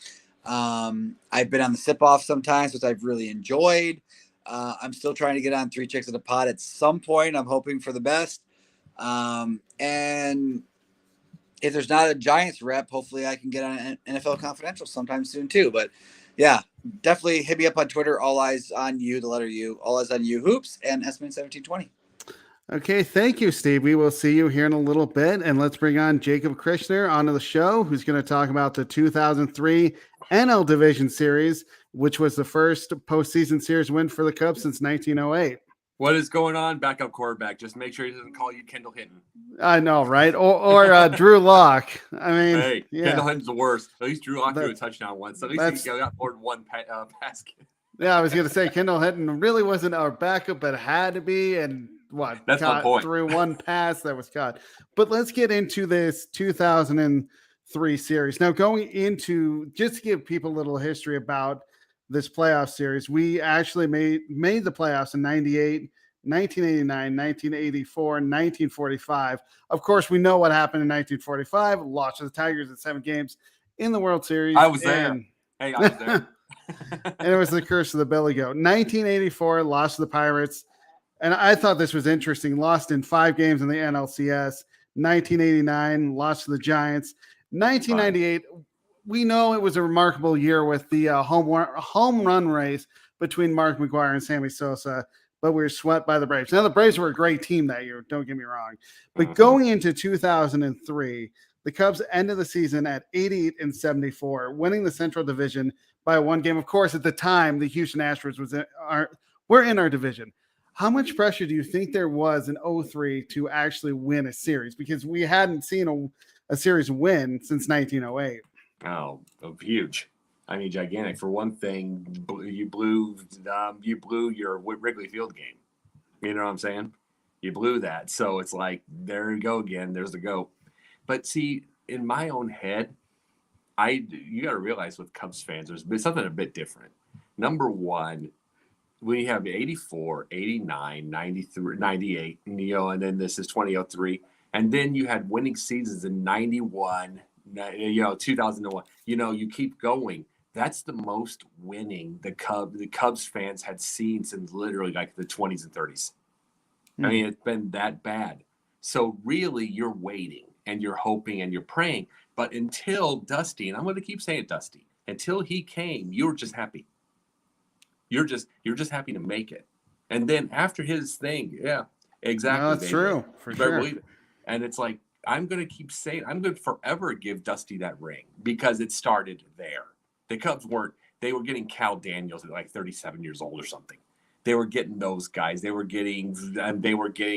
I've been on the sip-off sometimes, which I've really enjoyed. I'm still trying to get on 3 Chicks in a Pod at some point. I'm hoping for the best. And if there's not a Giants rep, hopefully I can get on NFL Confidential sometime soon too. But yeah, definitely hit me up on Twitter. All Eyes on You, the letter U, All Eyes on You Hoops, and SBAN1720. Okay, thank you, Steve. We will see you here in a little bit, and let's bring on Jacob Christner onto the show, who's going to talk about the 2003 NL Division Series, which was the first postseason series win for the Cubs since 1908. What is going on, backup quarterback? Just make sure he doesn't call you Kendall Hinton. I know, right? Or Drew Lock. I mean, hey, yeah. Kendall Hinton's the worst. At least Drew Lock threw a touchdown once. At least he got more than one basket. Yeah, I was going to say Kendall Hinton really wasn't our backup, but had to be, and that's my point. Through one pass that was caught. But let's get into this 2003 series. Now, going into, just to give people a little history about this playoff series, we actually made the playoffs in 98, 1989, 1984, 1945. Of course, we know what happened in 1945. Lost to the Tigers in 7 games in the World Series. I was there. Hey, I was there. And it was the curse of the Billy Goat. 1984, lost to the Pirates. And I thought this was interesting. Lost in 5 games in the NLCS. 1989, lost to the Giants. 1998, we know it was a remarkable year with the home run race between Mark McGwire and Sammy Sosa, but we were swept by the Braves. Now, the Braves were a great team that year, don't get me wrong. But going into 2003, the Cubs ended the season at 88-74, winning the Central Division by 1 game. Of course, at the time, the Houston Astros were in our division. How much pressure do you think there was in 03 to actually win a series? Because we hadn't seen a series win since 1908. Oh, huge. I mean, gigantic. For one thing, you blew your Wrigley Field game. You know what I'm saying? You blew that. So it's like, there you go again. There's the goat. But see, in my own head, you got to realize with Cubs fans, there's something a bit different. Number one, when you have 84, 89, 93, 98, and then this is 2003, and then you had winning seasons in 91, 2001. You keep going. That's the most winning the Cubs fans had seen since literally like the 20s and 30s. I mean, it's been that bad. So really, you're waiting and you're hoping and you're praying. But until Dusty, and I'm going to keep saying Dusty, until he came, you were just happy. You're just happy to make it. And then after his thing, yeah, exactly. No, that's true. For sure. Believe it. And it's like, I'm going to keep saying, I'm going to forever give Dusty that ring because it started there. The Cubs they were getting Cal Daniels at like 37 years old or something. They were getting those guys. They were getting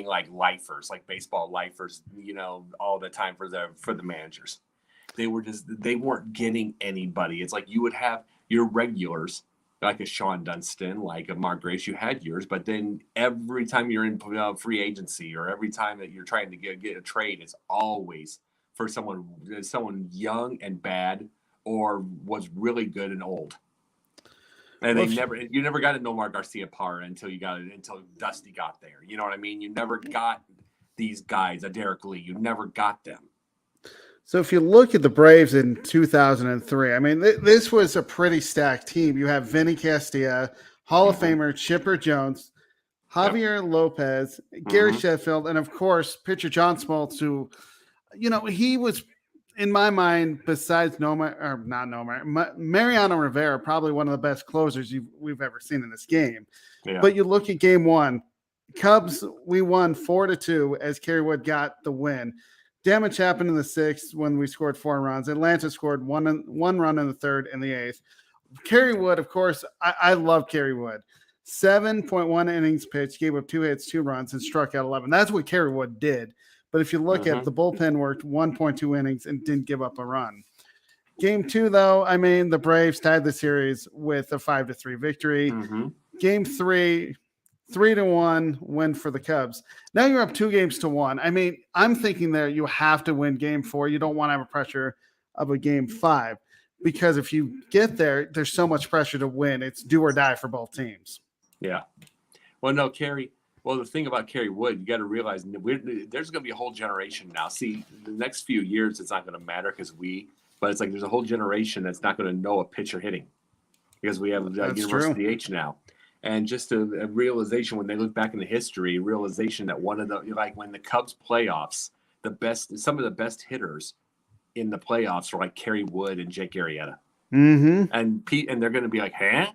like lifers, like baseball lifers, all the time for the managers. They weren't getting anybody. It's like you would have your regulars, like a Sean Dunston, like a Mark Grace, you had yours, but then every time you're in free agency or every time that you're trying to get a trade, it's always for someone young and bad or was really good and old. And you never got a Nomar Garcia Parra until Dusty got there. You know what I mean? You never got these guys, a Derek Lee. You never got them. So if you look at the Braves in 2003, I mean, this was a pretty stacked team. You have Vinny Castilla, Hall of Famer Chipper Jones, Javier Lopez, Gary Sheffield, and of course, pitcher John Smoltz, who, he was in my mind, besides Mariano Rivera, probably one of the best closers we've ever seen in this game. Yeah. But you look at game one, Cubs, we won 4-2 as Kerry Wood got the win. Damage happened in the 6th when we scored 4 runs. Atlanta scored one run in the 3rd and the 8th. Kerry Wood, of course, I love Kerry Wood. 7.1 innings pitched, gave up 2 hits, 2 runs, and struck out 11. That's what Kerry Wood did. But if you look at the bullpen worked 1.2 innings and didn't give up a run. Game 2, though, I mean, the Braves tied the series with a 5-3 victory. Game 3, 3-1 win for the Cubs. Now you're up 2-1. I mean, I'm thinking that you have to win game 4. You don't want to have a pressure of a game 5 because if you get there, there's so much pressure to win. It's do or die for both teams. Yeah. Well, no, Kerry. Well, the thing about Kerry Wood, you got to realize there's going to be a whole generation now. See, the next few years, it's not going to matter but it's like there's a whole generation that's not going to know a pitcher hitting because we have University H now. And just a realization when they look back into history, realization that one of the, like when the Cubs playoffs, some of the best hitters in the playoffs were like Kerry Wood and Jake Arrieta. And they're going to be like, huh?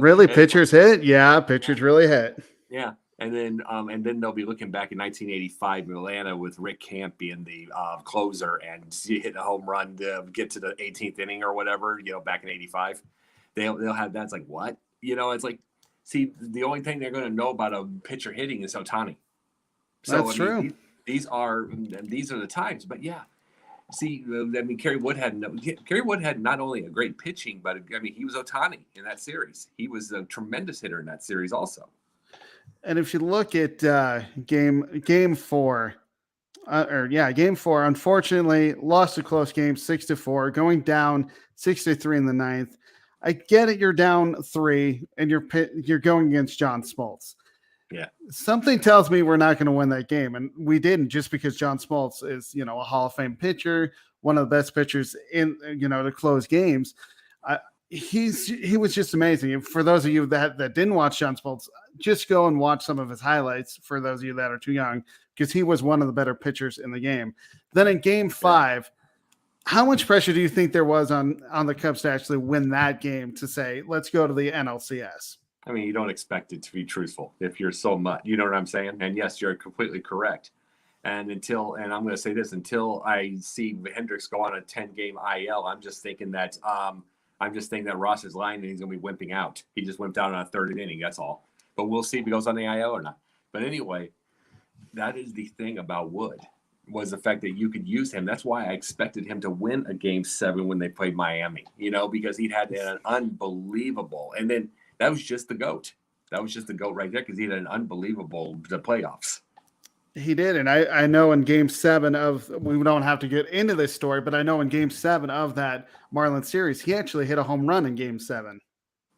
Really, pitchers hit? Yeah, pitchers really hit. Yeah, and then they'll be looking back in 1985 in Atlanta with Rick Camp being the closer and hit a home run to get to the 18th inning or whatever. Back in '85, they'll have that's like what it's like. See, the only thing they're going to know about a pitcher hitting is Ohtani. So that's true. These are the times, but yeah. See, I mean, Kerry Wood had not only a great pitching, but I mean, he was Ohtani in that series. He was a tremendous hitter in that series, also. And if you look at game 4, unfortunately, lost a close game, 6-4, going down 6-3 in the 9th. I get it. You're down 3, and you're going against John Smoltz. Yeah. Something tells me we're not going to win that game. And we didn't just because John Smoltz is, a Hall of Fame pitcher, one of the best pitchers in, to close games. He was just amazing. And for those of you that didn't watch John Smoltz, just go and watch some of his highlights for those of you that are too young, because he was one of the better pitchers in the game. Then in game 5, how much pressure do you think there was on the Cubs to actually win that game to say, let's go to the NLCS? I mean, you don't expect it to be truthful if you're so much, you know what I'm saying? And yes, you're completely correct. And I'm going to say this, until I see Hendricks go on a 10-game IL, I'm just thinking that Ross is lying and he's going to be wimping out. He just wimped out on a 3rd inning, that's all. But we'll see if he goes on the IL or not. But anyway, that is the thing about Wood, was the fact that you could use him. That's why I expected him to win a Game 7 when they played Miami, because he had an unbelievable, and then that was just the GOAT. That was just the GOAT right there because he had an unbelievable playoffs. He did. And I know in Game 7 we don't have to get into this story, but I know in Game 7 of that Marlins series, he actually hit a home run in Game 7.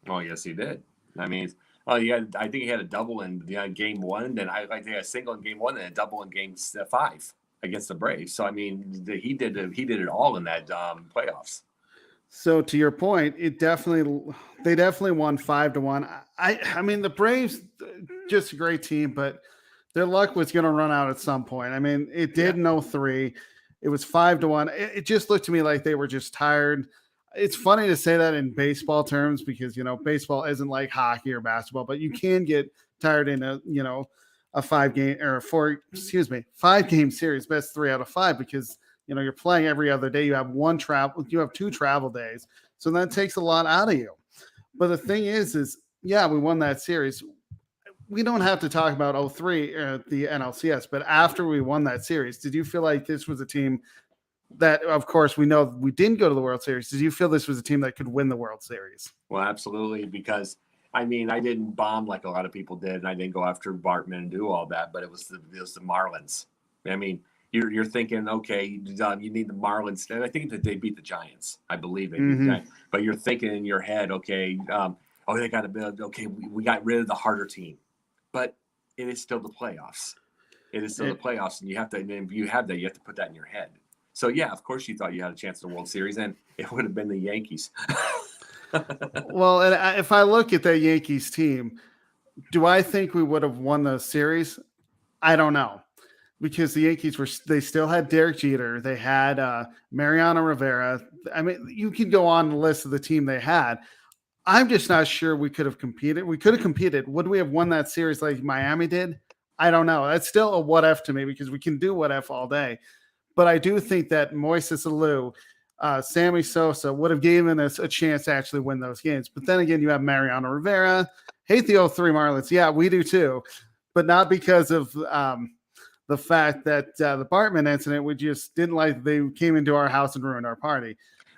Oh, yes, he did. I mean, I think he had a double in Game 1, then I think a single in Game 1 and a double in Game 5 against the Braves. So, I mean, he did it all in that playoffs. So to your point, they definitely won 5-1. I mean, the Braves, just a great team, but their luck was going to run out at some point. I mean, it did in 03. It was 5-1. It just looked to me like they were just tired. It's funny to say that in baseball terms because, baseball isn't like hockey or basketball, but you can get tired in a 5-game series, best 3 out of 5 because you're playing every other day. You have 2 travel days. So that takes a lot out of you. But the thing is we won that series. We don't have to talk about 03 the NLCS, but after we won that series, did you feel like this was a team that, of course, we know we didn't go to the World Series. Did you feel this was a team that could win the World Series? Well, absolutely, because I mean, I didn't bomb like a lot of people did, and I didn't go after Bartman and do all that, but it was the Marlins. I mean, you're thinking, okay, you need the Marlins. And I think that they beat the Giants. I believe they beat the Giants. But you're thinking in your head, okay, they got to build. Okay, we got rid of the harder team, but it is still the playoffs. It is still the playoffs, and you have to. And if you have that, you have to put that in your head. So yeah, of course, you thought you had a chance at the World Series, and it would have been the Yankees. Well, and if I look at that Yankees team, do I think we would have won the series? I don't know. because the Yankees they still had Derek Jeter. They had Mariano Rivera. I mean, you could go on the list of the team they had. I'm just not sure we could have competed. We could have competed. Would we have won that series like Miami did? I don't know. That's still a what if to me because we can do what if all day. But I do think that Moises Alou, Sammy Sosa would have given us a chance to actually win those games. But then again, you have Mariano Rivera. Hate the 03 Marlins. Yeah, we do too. But not because of the fact that the Bartman incident, we just didn't like they came into our house and ruined our party.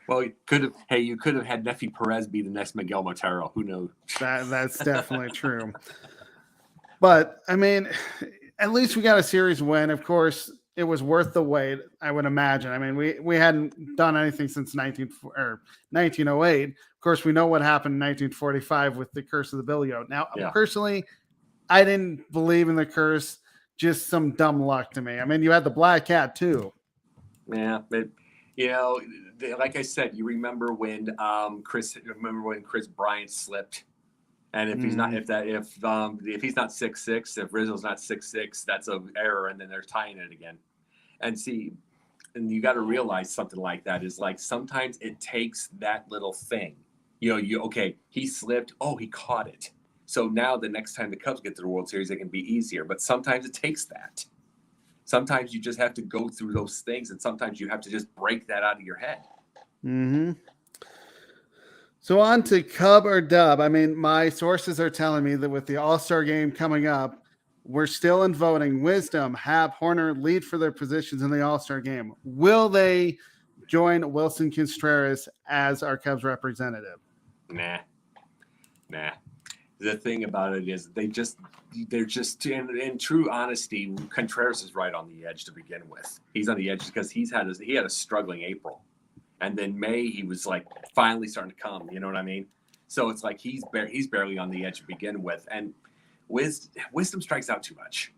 Well, you could have had Nefi Perez be the next Miguel Montero. Who knows? That's definitely true. But, I mean, at least we got a series win. Of course, it was worth the wait, I would imagine. I mean, we hadn't done anything since 1908. Of course, we know what happened in 1945 with the curse of the Billy Goat. Now, personally, I didn't believe in the curse. Just some dumb luck to me. I mean, you had the black cat, too. Yeah, but, like I said, you remember when Chris Bryant slipped? And if he's not, if he's not 6'6", if Rizzo's not 6'6", that's an error, and then they're tying it again. And you got to realize something like that is like sometimes it takes that little thing. He slipped. Oh, he caught it. So now the next time the Cubs get to the World Series, it can be easier. But sometimes it takes that. Sometimes you just have to go through those things, and sometimes you have to just break that out of your head. Mm-hmm. So on to Cub or Dub. I mean, my sources are telling me that with the All-Star game coming up, we're still in voting. Wisdom, Hap, Horner lead for their positions in the All-Star game. Will they join Wilson Contreras as our Cubs representative? Nah. The thing about it is they're just in true honesty, Contreras is right on the edge to begin with. He's on the edge because he had a struggling April. And then May, he was like finally starting to come. You know what I mean? So it's like he's barely on the edge to begin with. And Wisdom strikes out too much.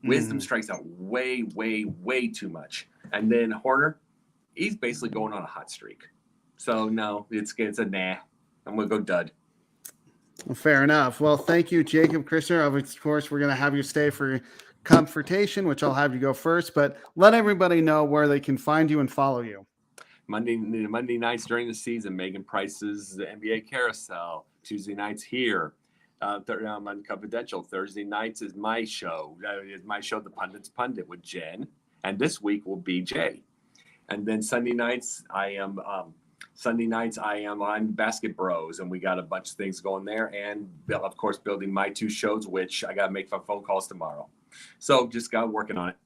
Wisdom strikes out way, way, way too much. And then Horner, he's basically going on a hot streak. So no, it's a nah. I'm gonna go dud. Well, fair enough. Well, thank you, Jacob Christner. Of course, we're gonna have you stay for Confrontation, which I'll have you go first. But let everybody know where they can find you and follow you. Monday nights during the season, Megan Price's the NBA Carousel. Tuesday nights here. On Cubfidential. Thursday nights is my show. The Pundits Pundit with Jen. And this week will be Jay. And then Sunday nights, I am on Basket Bros. And we got a bunch of things going there. And, of course, building my two shows, which I got to make phone calls tomorrow. So just got working on it.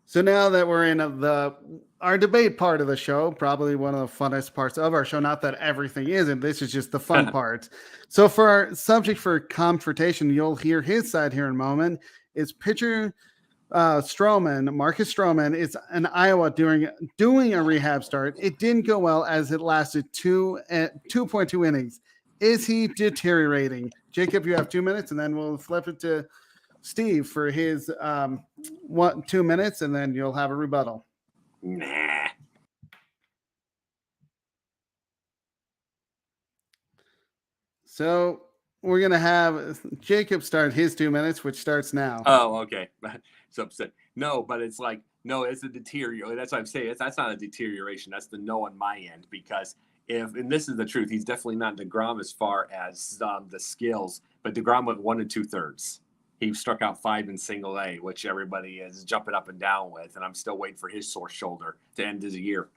So now that we're in our debate part of the show, probably one of the funnest parts of our show, not that everything isn't, this is just the fun part. So for our subject for Confrontation, you'll hear his side here in a moment, is pitcher Marcus Stroman is in Iowa doing a rehab start. It didn't go well as it lasted 2.2 innings. Is he deteriorating? Jacob, you have 2 minutes, and then we'll flip it to Steve for his 2 minutes, and then you'll have a rebuttal. Nah. So we're going to have Jacob start his 2 minutes, which starts now. Oh, okay. So upset. No, but it's like, no, it's a deterioration. That's what I'm saying. That's not a deterioration. That's the no on my end, because and this is the truth, he's definitely not DeGrom as far as the skills, but DeGrom went 1 2/3. He struck out 5 in single A, which everybody is jumping up and down with, and I'm still waiting for his sore shoulder to end his year.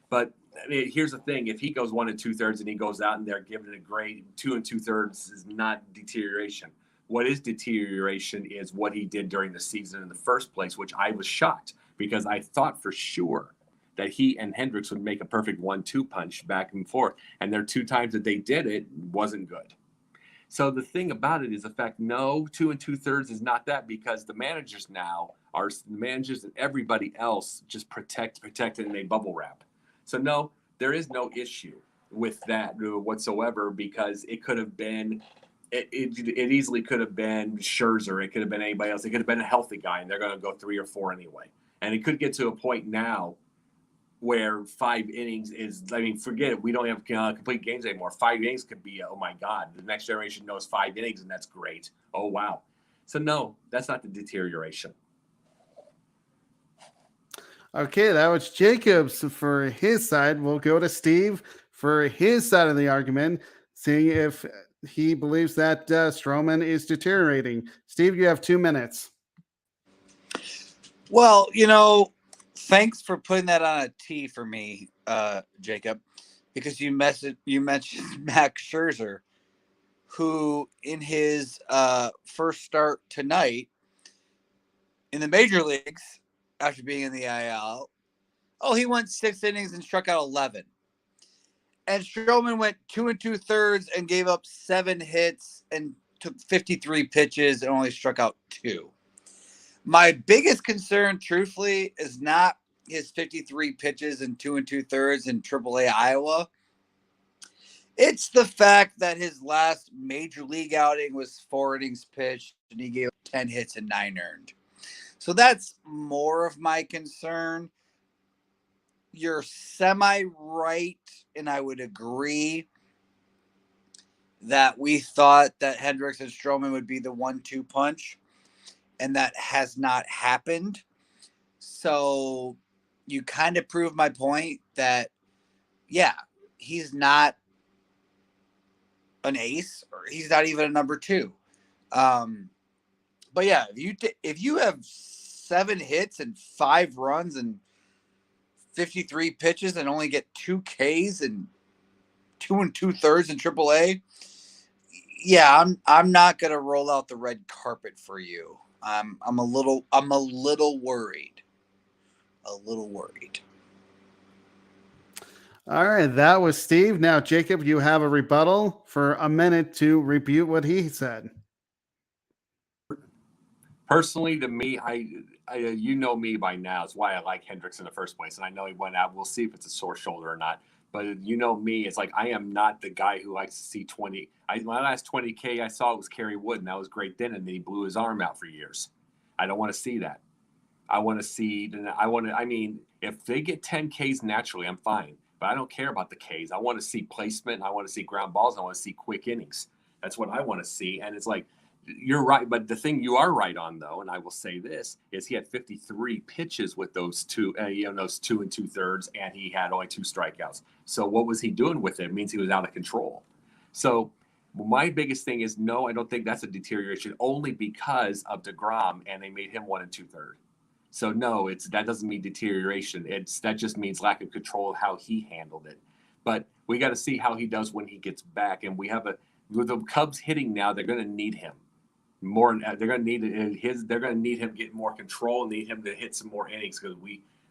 But I mean, here's the thing: if he goes 1 2/3 and he goes out and they're giving it a grade 2 2/3 is not deterioration. What is deterioration is what he did during the season in the first place, which I was shocked because I thought for sure that he and Hendricks would make a perfect 1-2 punch back and forth, and there 2 times that they did it wasn't good. So the thing about it is the fact, no, 2 2/3 is not that, because the managers now are the managers and everybody else just protect and they bubble wrap. So no, there is no issue with that whatsoever, because it could have been, it easily could have been Scherzer. It could have been anybody else. It could have been a healthy guy, and they're going to go 3 or 4 anyway. And it could get to a point now where 5 innings is, I mean, forget it. We don't have complete games anymore. 5 innings could be, oh my God, the next generation knows 5 innings, and that's great. Oh, wow. So no, that's not the deterioration. Okay, that was Jacobs for his side. We'll go to Steve for his side of the argument, seeing if he believes that Stroman is deteriorating. Steve, you have 2 minutes. Well, thanks for putting that on a T for me, Jacob, because you mentioned Max Scherzer, who in his first start tonight in the major leagues after being in the IL, he went 6 innings and struck out 11. And Stroman went 2 2/3 and gave up 7 hits and took 53 pitches and only struck out 2. My biggest concern, truthfully, is not his 53 pitches and 2 2/3 in AAA Iowa. It's the fact that his last major league outing was 4 innings pitched and he gave up 10 hits and 9 earned. So that's more of my concern. You're semi-right, and I would agree that we thought that Hendricks and Stroman would be the 1-2 punch, and that has not happened. So you kind of proved my point that, yeah, he's not an ace, or he's not even a number 2. But yeah, if you have 7 hits and 5 runs and 53 pitches and only get 2 Ks and 2 2/3 in AAA, yeah, I'm not gonna roll out the red carpet for you. I'm a little worried. A little worried. All right, that was Steve. Now, Jacob, you have a rebuttal for a minute to rebuke what he said. Personally, to me, I you know me by now. It's why I like Hendricks in the first place. And I know he went out. We'll see if it's a sore shoulder or not. But you know me, it's like I am not the guy who likes to see 20. My last 20K I saw was Kerry Wood, and that was great then. And then he blew his arm out for years. I don't want to see that. I want to see. I mean, if they get 10 Ks naturally, I'm fine. But I don't care about the Ks. I want to see placement. I want to see ground balls. I want to see quick innings. That's what I want to see. And it's like, you're right, but the thing you are right on, though, and I will say this, is he had 53 pitches with those those 2 2/3, and he had only 2 strikeouts. So what was he doing with it? It means he was out of control. So my biggest thing is, no, I don't think that's a deterioration, only because of DeGrom, and they made him 1 2/3. So no, that doesn't mean deterioration. That just means lack of control of how he handled it. But we got to see how he does when he gets back, and with the Cubs hitting now, they're going to need him. More, they're going to need him getting more control, need him to hit some more innings, because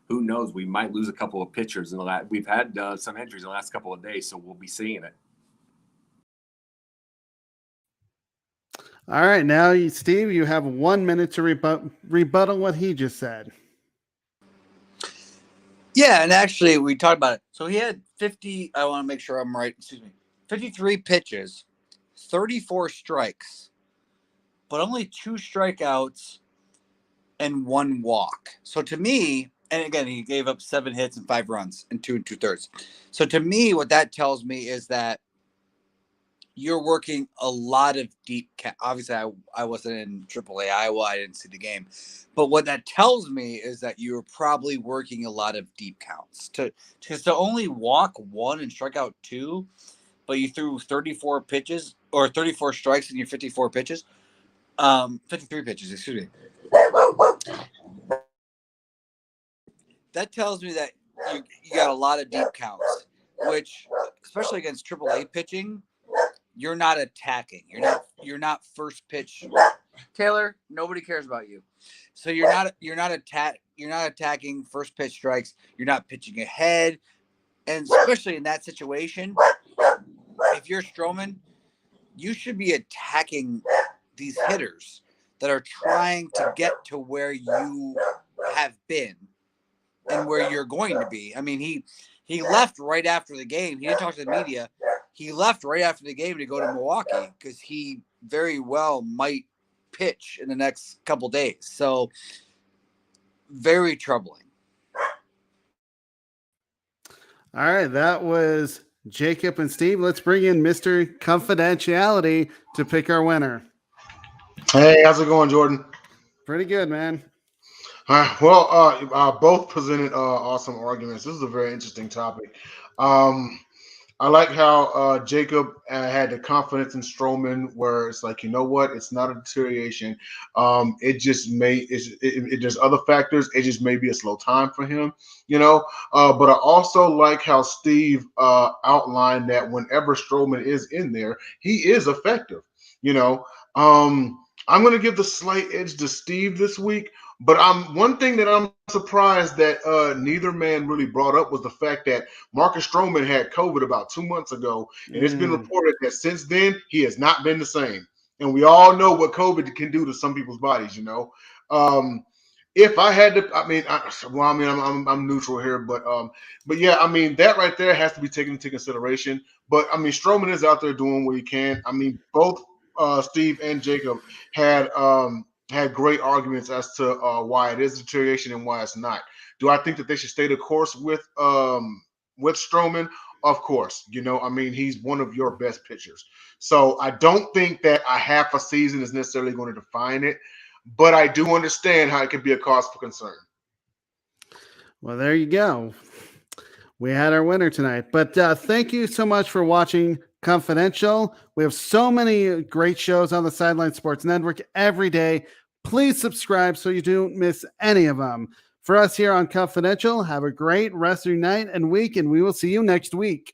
who knows, we might lose a couple of pitchers we've had some injuries in the last couple of days, so we'll be seeing it. All right, now Steve, you have 1 minute to rebuttal what he just said. Yeah, and actually we talked about it. So he had 50. I want to make sure I'm right. 53 pitches, 34 strikes, but only 2 strikeouts and 1 walk. So to me, and again, he gave up 7 hits and 5 runs and 2 2/3. So to me, what that tells me is that you're working a lot of deep. Obviously, I wasn't in AAA Iowa. I didn't see the game. But what that tells me is that you're probably working a lot of deep counts. To only walk 1 and strike out 2, but you threw 34 pitches or 34 strikes in your 54 pitches. 53 pitches, excuse me. That tells me that you got a lot of deep counts, which, especially against AAA pitching, you're not attacking. You're not first pitch. Taylor, nobody cares about you. So you're not attacking first pitch strikes. You're not pitching ahead. And especially in that situation, if you're Stroman, you should be attacking these hitters that are trying to get to where you have been and where you're going to be. I mean, he left right after the game. He didn't talk to the media. He left right after the game to go to Milwaukee because he very well might pitch in the next couple days. So very troubling. All right, that was Jacob and Steve. Let's bring in Mr. Confidentiality to pick our winner. Hey, how's it going, Jordan? Pretty good, man. Both presented awesome arguments. This is a very interesting topic. I like how Jacob had the confidence in Strowman, where it's like, you know what, it's not a deterioration. It just there's other factors. It just may be a slow time for him, you know. But I also like how Steve outlined that whenever Strowman is in there, he is effective. You know, I'm going to give the slight edge to Steve this week. But one thing that I'm surprised that neither man really brought up was the fact that Marcus Stroman had COVID about 2 months ago, and it's been reported that since then he has not been the same. And we all know what COVID can do to some people's bodies. You know, if I had to, I'm neutral here, but yeah, I mean that right there has to be taken into consideration. But I mean, Stroman is out there doing what he can. I mean, both Steve and Jacob had great arguments as to why it is deterioration and why it's not. Do I think that they should stay the course with Strowman? Of course. You know, I mean, he's one of your best pitchers. So I don't think that a half a season is necessarily going to define it, but I do understand how it could be a cause for concern. Well, there you go. We had our winner tonight. But thank you so much for watching Cubfidential. We have so many great shows on the Sideline Sports Network every day. Please subscribe so you don't miss any of them. For us here on Cubfidential, have a great rest of your night and week, and we will see you next week.